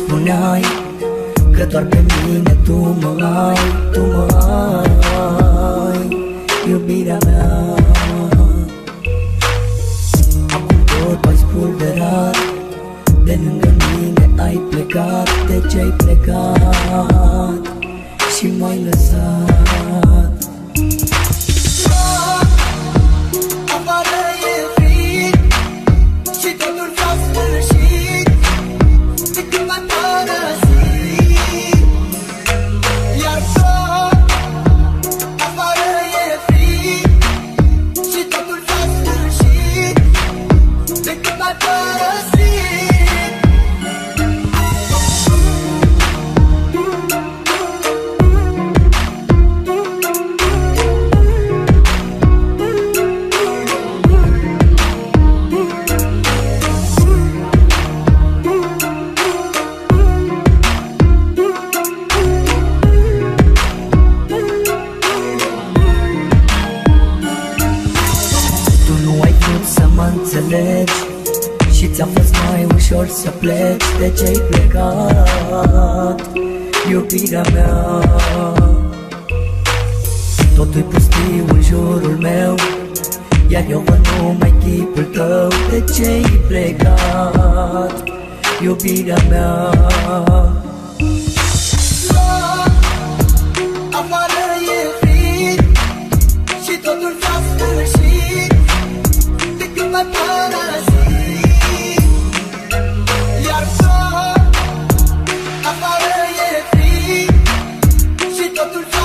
Spuneai că doar pe mine tu mă ai, iubirea mea. Acum tot ai spulberat, de lângă mine ai plecat. De ce ai plecat și m-ai lăsat? Afară e frig și totul s-a sfârșit de când m-ai părăsit. Iar tot afară e frig și totul s-a sfârșit de când m-ai părăsit. Să mă înțelegi și ți-a fost mai ușor să pleci. De ce ai plecat, iubirea mea? Totul-i pustiu în jurul meu, iar eu văd numai chipul tău. De ce ai plecat, iubirea mea? Afară e frig și totul s-a sfârșit de când m-ai părăsit. Iar tot afară e frig și totul s-a